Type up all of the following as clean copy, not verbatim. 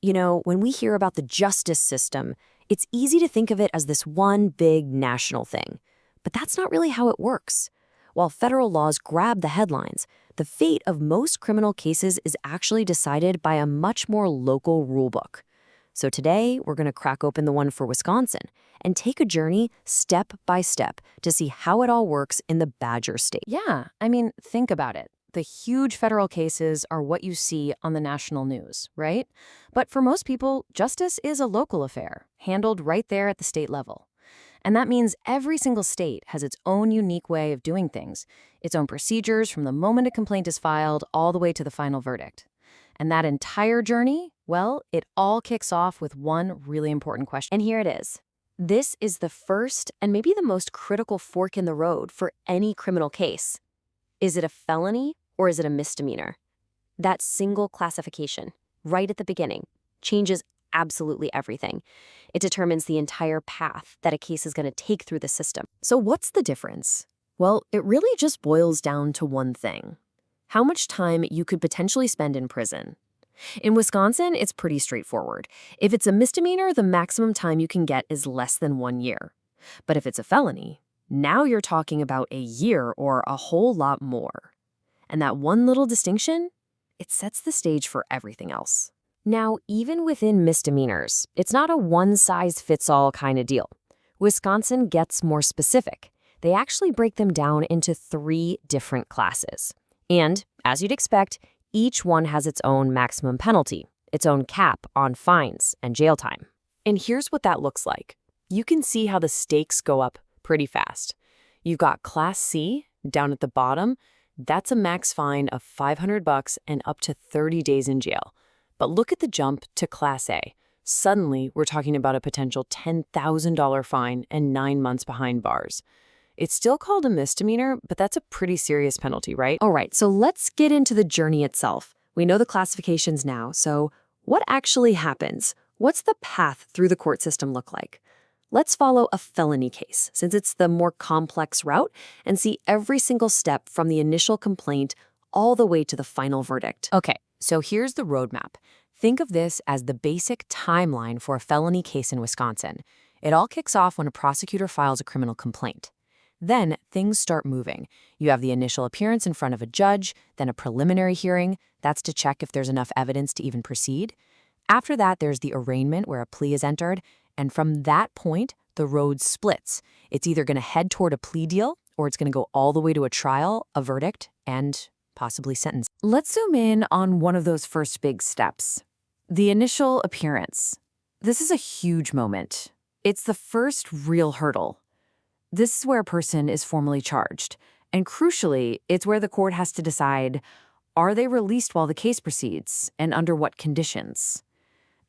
When we hear about the justice system, it's easy to think of it as this one big national thing. But that's not really how it works. While federal laws grab the headlines, the fate of most criminal cases is actually decided by a much more local rulebook. So today, we're going to crack open the one for Wisconsin and take a journey step by step to see how it all works in the Badger State. Yeah, think about it. The huge federal cases are what you see on the national news, right? But for most people, justice is a local affair, handled right there at the state level. And that means every single state has its own unique way of doing things, its own procedures from the moment a complaint is filed all the way to the final verdict. And that entire journey, well, it all kicks off with one really important question. And here it is. This is the first and maybe the most critical fork in the road for any criminal case. Is it a felony or is it a misdemeanor? That single classification, right at the beginning, changes absolutely everything. It determines the entire path that a case is going to take through the system. So what's the difference? Well, it really just boils down to one thing: how much time you could potentially spend in prison. In Wisconsin, it's pretty straightforward. If it's a misdemeanor, the maximum time you can get is less than 1 year. But if it's a felony, now you're talking about a year or a whole lot more. And that one little distinction, it sets the stage for everything else. Now, even within misdemeanors, it's not a one-size-fits-all kind of deal. Wisconsin gets more specific. They actually break them down into 3 different classes. And, as you'd expect, each one has its own maximum penalty, its own cap on fines and jail time. And here's what that looks like. You can see how the stakes go up pretty fast. You've got Class C down at the bottom. That's a max fine of $500 and up to 30 days in jail. But look at the jump to Class A. Suddenly, we're talking about a potential $10,000 fine and 9 months behind bars. It's still called a misdemeanor, but that's a pretty serious penalty, right? All right, so let's get into the journey itself. We know the classifications now, so what actually happens? What's the path through the court system look like? Let's follow a felony case, since it's the more complex route, and see every single step from the initial complaint all the way to the final verdict. Okay, so here's the roadmap. Think of this as the basic timeline for a felony case in Wisconsin. It all kicks off when a prosecutor files a criminal complaint. Then things start moving. You have the initial appearance in front of a judge, then a preliminary hearing. That's to check if there's enough evidence to even proceed. After that, there's the arraignment where a plea is entered. And from that point, the road splits. It's either going to head toward a plea deal, or it's going to go all the way to a trial, a verdict, and possibly sentence. Let's zoom in on one of those first big steps: the initial appearance. This is a huge moment. It's the first real hurdle. This is where a person is formally charged. And crucially, it's where the court has to decide, are they released while the case proceeds, and under what conditions?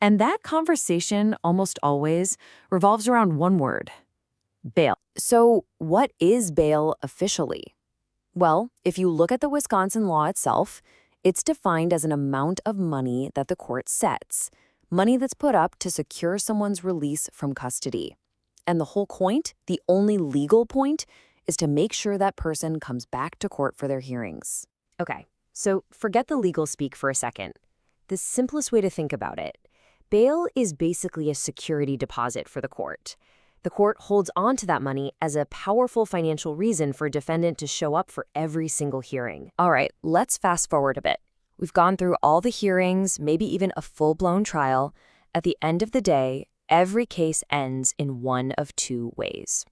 And that conversation almost always revolves around one word: bail. So what is bail officially? Well, if you look at the Wisconsin law itself, it's defined as an amount of money that the court sets, money that's put up to secure someone's release from custody. And the whole point, the only legal point, is to make sure that person comes back to court for their hearings. Okay, so forget the legal speak for a second. The simplest way to think about it: bail is basically a security deposit for the court. The court holds on to that money as a powerful financial reason for a defendant to show up for every single hearing. All right, let's fast forward a bit. We've gone through all the hearings, maybe even a full-blown trial. At the end of the day, every case ends in one of 2 ways.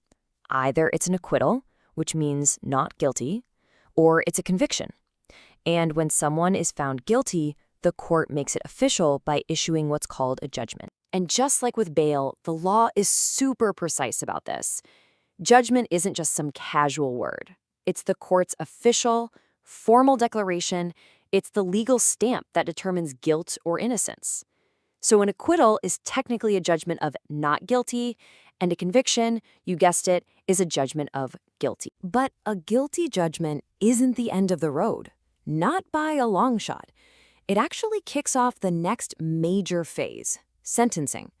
Either it's an acquittal, which means not guilty, or it's a conviction. And when someone is found guilty, the court makes it official by issuing what's called a judgment. And just like with bail, the law is super precise about this. Judgment isn't just some casual word. It's the court's official, formal declaration. It's the legal stamp that determines guilt or innocence. So an acquittal is technically a judgment of not guilty, and a conviction, you guessed it, is a judgment of guilty. But a guilty judgment isn't the end of the road, not by a long shot. It actually kicks off the next major phase: sentencing.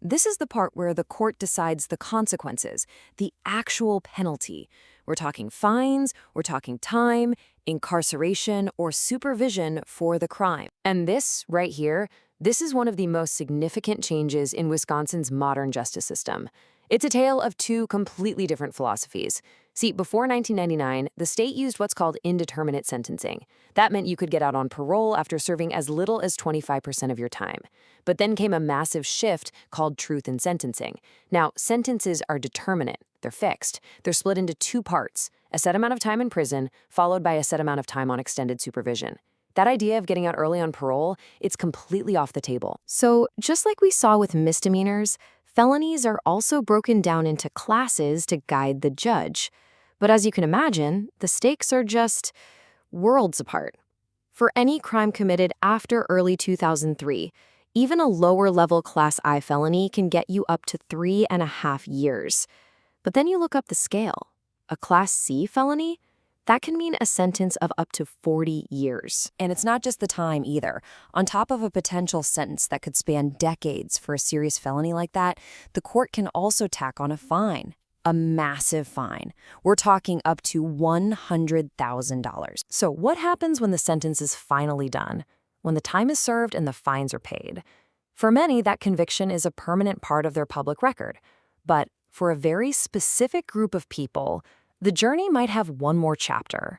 This is the part where the court decides the consequences, the actual penalty. We're talking fines, we're talking time, incarceration, or supervision for the crime. And this, right here, This is one of the most significant changes in Wisconsin's modern justice system. It's a tale of two completely different philosophies. See, before 1999, the state used what's called indeterminate sentencing. That meant you could get out on parole after serving as little as 25% of your time. But then came a massive shift called truth in sentencing. Now, sentences are determinate. They're fixed. They're split into two parts: a set amount of time in prison, followed by a set amount of time on extended supervision. That idea of getting out early on parole, it's completely off the table. So, just like we saw with misdemeanors, felonies are also broken down into classes to guide the judge. But as you can imagine, the stakes are just worlds apart. For any crime committed after early 2003, even a lower-level Class I felony can get you up to 3.5 years. But then you look up the scale. A Class C felony? That can mean a sentence of up to 40 years. And it's not just the time either. On top of a potential sentence that could span decades for a serious felony like that, the court can also tack on a fine. A massive fine. We're talking up to $100,000. So what happens when the sentence is finally done? When the time is served and the fines are paid? For many, that conviction is a permanent part of their public record. But for a very specific group of people, the journey might have one more chapter.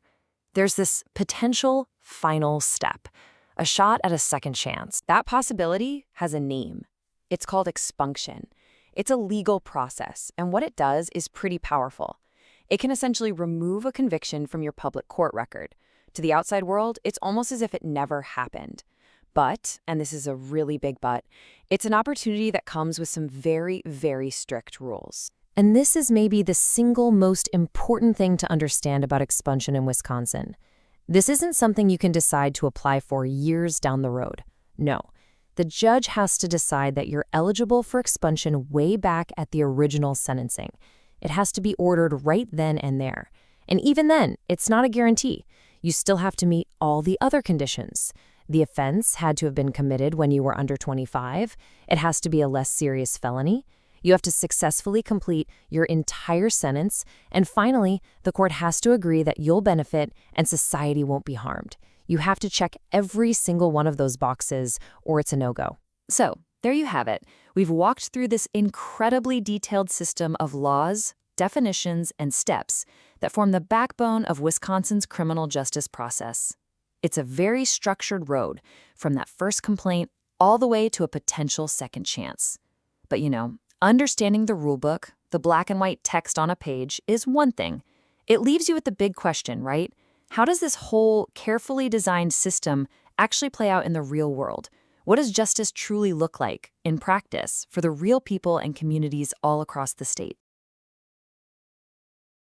There's this potential final step, a shot at a second chance. That possibility has a name. It's called expunction. It's a legal process, and what it does is pretty powerful. It can essentially remove a conviction from your public court record. To the outside world, it's almost as if it never happened. But, and this is a really big but, it's an opportunity that comes with some very, very strict rules. And this is maybe the single most important thing to understand about expunction in Wisconsin. This isn't something you can decide to apply for years down the road. No. The judge has to decide that you're eligible for expunsion way back at the original sentencing. It has to be ordered right then and there. And even then, it's not a guarantee. You still have to meet all the other conditions. The offense had to have been committed when you were under 25. It has to be a less serious felony. You have to successfully complete your entire sentence. And finally, the court has to agree that you'll benefit and society won't be harmed. You have to check every single one of those boxes, or it's a no-go. So, there you have it. We've walked through this incredibly detailed system of laws, definitions, and steps that form the backbone of Wisconsin's criminal justice process. It's a very structured road from that first complaint all the way to a potential second chance. But understanding the rulebook, the black and white text on a page, is one thing. It leaves you with the big question, right? How does this whole carefully designed system actually play out in the real world? What does justice truly look like in practice for the real people and communities all across the state?